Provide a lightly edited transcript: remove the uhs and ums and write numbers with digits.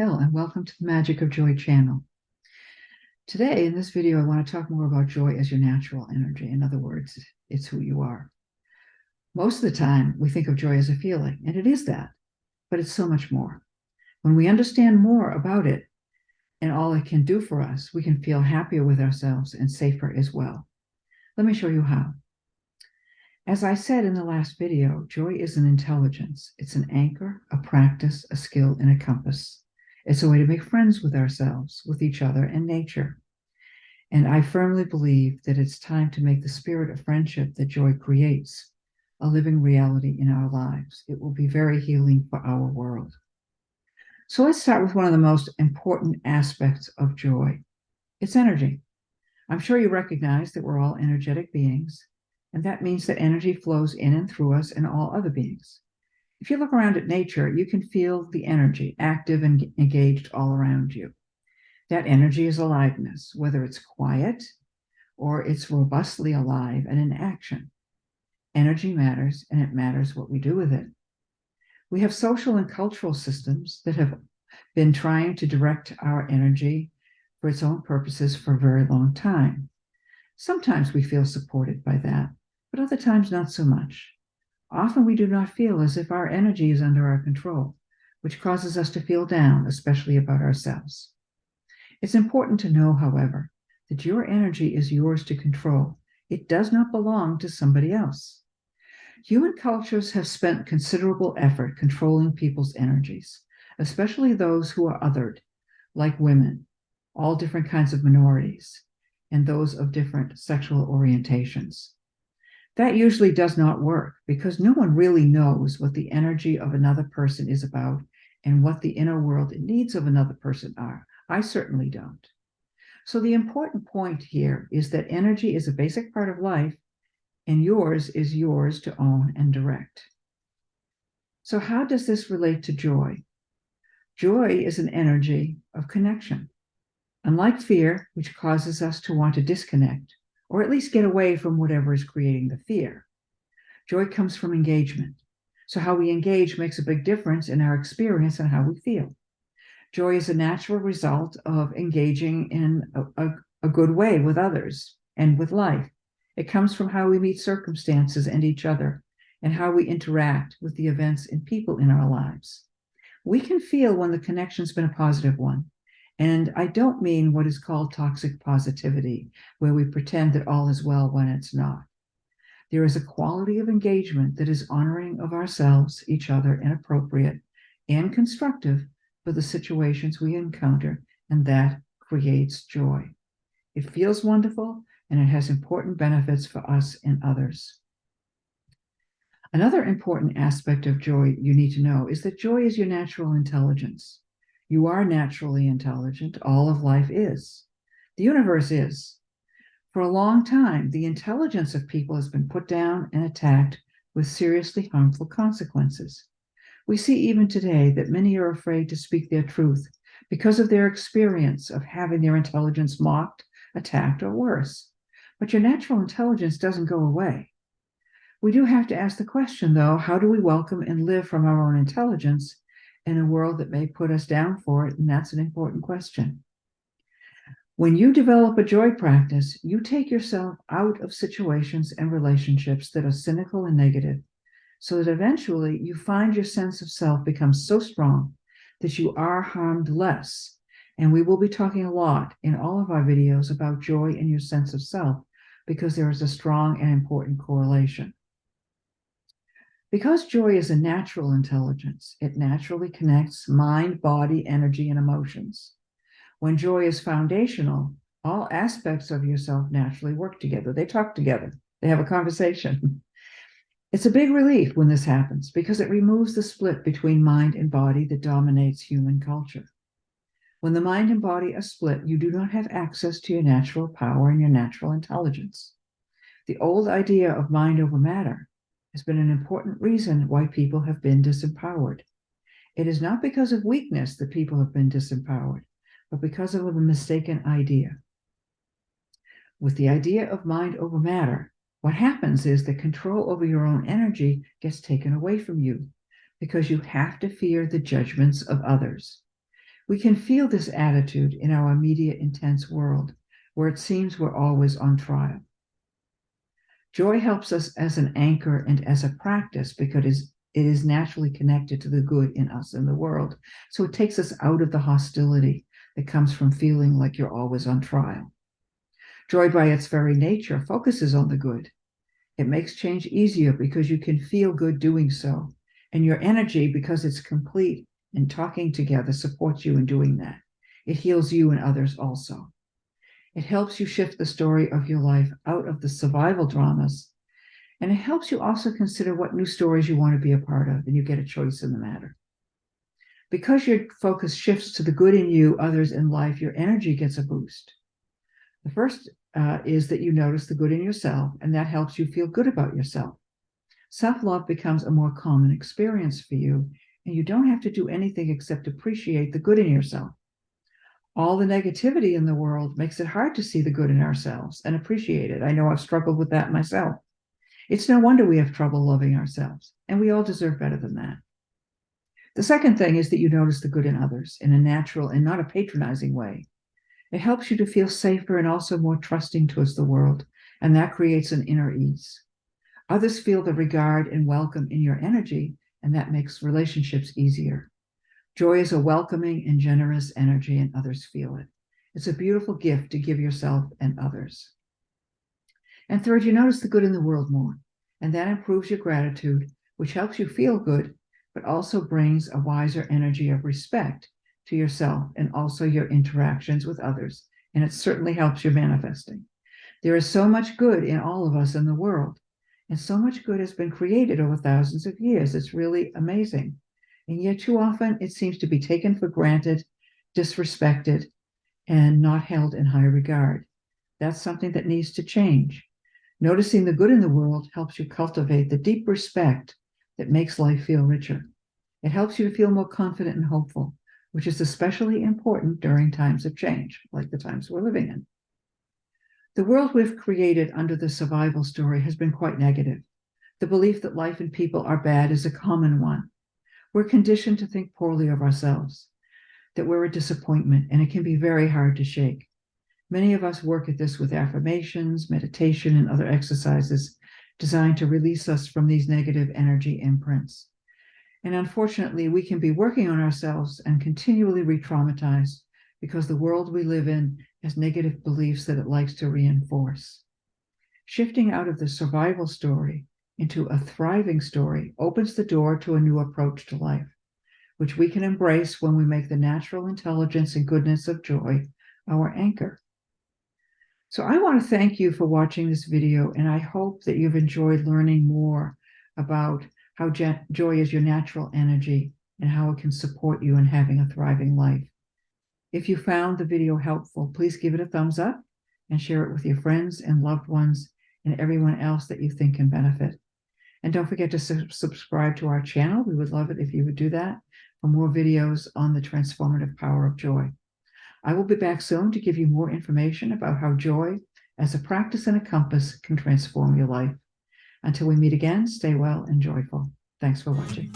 Raquel, and welcome to the Magic of Joy channel. Today, in this video, I want to talk more about joy as your natural energy. In other words, it's who you are. Most of the time, we think of joy as a feeling, and it is that, but it's so much more. When we understand more about it and all it can do for us, we can feel happier with ourselves and safer as well. Let me show you how. As I said in the last video, joy is an intelligence. It's an anchor, a practice, a skill, and a compass. It's a way to make friends with ourselves, with each other, and nature. And I firmly believe that it's time to make the spirit of friendship that joy creates a living reality in our lives. It will be very healing for our world. So let's start with one of the most important aspects of joy. It's energy. I'm sure you recognize that we're all energetic beings, and that means that energy flows in and through us and all other beings. If you look around at nature, you can feel the energy active and engaged all around you. That energy is aliveness, whether it's quiet or it's robustly alive and in action. Energy matters, and it matters what we do with it. We have social and cultural systems that have been trying to direct our energy for its own purposes for a very long time. Sometimes we feel supported by that, but other times not so much. Often we do not feel as if our energy is under our control, which causes us to feel down, especially about ourselves. It's important to know, however, that your energy is yours to control. It does not belong to somebody else. Human cultures have spent considerable effort controlling people's energies, especially those who are othered, like women, all different kinds of minorities, and those of different sexual orientations. That usually does not work because no one really knows what the energy of another person is about and what the inner world and needs of another person are. I certainly don't. So the important point here is that energy is a basic part of life, and yours is yours to own and direct. So how does this relate to joy? Joy is an energy of connection. Unlike fear, which causes us to want to disconnect, or at least get away from whatever is creating the fear, joy comes from engagement. So how we engage makes a big difference in our experience and how we feel. Joy is a natural result of engaging in a good way with others and with life. It comes from how we meet circumstances and each other, and how we interact with the events and people in our lives. We can feel when the connection's been a positive one. And I don't mean what is called toxic positivity, where we pretend that all is well when it's not. There is a quality of engagement that is honoring of ourselves, each other, and appropriate and constructive for the situations we encounter, and that creates joy. It feels wonderful, and it has important benefits for us and others. Another important aspect of joy you need to know is that joy is your natural intelligence. You are naturally intelligent. All of life is. The universe is. For a long time, the intelligence of people has been put down and attacked with seriously harmful consequences. We see even today that many are afraid to speak their truth because of their experience of having their intelligence mocked, attacked, or worse. But your natural intelligence doesn't go away. We do have to ask the question, though, how do we welcome and live from our own intelligence in a world that may put us down for it? And that's an important question. When you develop a joy practice, you take yourself out of situations and relationships that are cynical and negative, so that eventually you find your sense of self becomes so strong that you are harmed less. And we will be talking a lot in all of our videos about joy and your sense of self, because there is a strong and important correlation. Because joy is a natural intelligence, it naturally connects mind, body, energy, and emotions. When joy is foundational, all aspects of yourself naturally work together. They talk together. They have a conversation. It's a big relief when this happens because it removes the split between mind and body that dominates human culture. When the mind and body are split, you do not have access to your natural power and your natural intelligence. The old idea of mind over matter has been an important reason why people have been disempowered. It is not because of weakness that people have been disempowered, but because of a mistaken idea. With the idea of mind over matter, what happens is that control over your own energy gets taken away from you because you have to fear the judgments of others. We can feel this attitude in our immediate, intense world, where it seems we're always on trial. Joy helps us as an anchor and as a practice because it is naturally connected to the good in us and the world. So it takes us out of the hostility that comes from feeling like you're always on trial. Joy, by its very nature, focuses on the good. It makes change easier because you can feel good doing so. And your energy, because it's complete and talking together, supports you in doing that. It heals you and others also. It helps you shift the story of your life out of the survival dramas. And it helps you also consider what new stories you want to be a part of, and you get a choice in the matter. Because your focus shifts to the good in you, others, in life, your energy gets a boost. The first is that you notice the good in yourself, and that helps you feel good about yourself. Self-love becomes a more common experience for you, and you don't have to do anything except appreciate the good in yourself. All the negativity in the world makes it hard to see the good in ourselves and appreciate it. I know I've struggled with that myself. It's no wonder we have trouble loving ourselves, and we all deserve better than that. The second thing is that you notice the good in others in a natural and not a patronizing way. It helps you to feel safer and also more trusting towards the world, and that creates an inner ease. Others feel the regard and welcome in your energy, and that makes relationships easier. Joy is a welcoming and generous energy, and others feel it. It's a beautiful gift to give yourself and others. And third, you notice the good in the world more, and that improves your gratitude, which helps you feel good, but also brings a wiser energy of respect to yourself and also your interactions with others, and it certainly helps your manifesting. There is so much good in all of us in the world, and so much good has been created over thousands of years. It's really amazing. And yet too often it seems to be taken for granted, disrespected, and not held in high regard. That's something that needs to change. Noticing the good in the world helps you cultivate the deep respect that makes life feel richer. It helps you to feel more confident and hopeful, which is especially important during times of change, like the times we're living in. The world we've created under the survival story has been quite negative. The belief that life and people are bad is a common one. We're conditioned to think poorly of ourselves, that we're a disappointment, and it can be very hard to shake. Many of us work at this with affirmations, meditation, and other exercises designed to release us from these negative energy imprints. And unfortunately, we can be working on ourselves and continually re-traumatize because the world we live in has negative beliefs that it likes to reinforce. Shifting out of the survival story into a thriving story opens the door to a new approach to life, which we can embrace when we make the natural intelligence and goodness of joy our anchor. So I want to thank you for watching this video, and I hope that you've enjoyed learning more about how joy is your natural energy and how it can support you in having a thriving life. If you found the video helpful, please give it a thumbs up and share it with your friends and loved ones and everyone else that you think can benefit. And don't forget to subscribe to our channel. We would love it if you would do that for more videos on the transformative power of joy. I will be back soon to give you more information about how joy as a practice and a compass can transform your life. Until we meet again, stay well and joyful. Thanks for watching.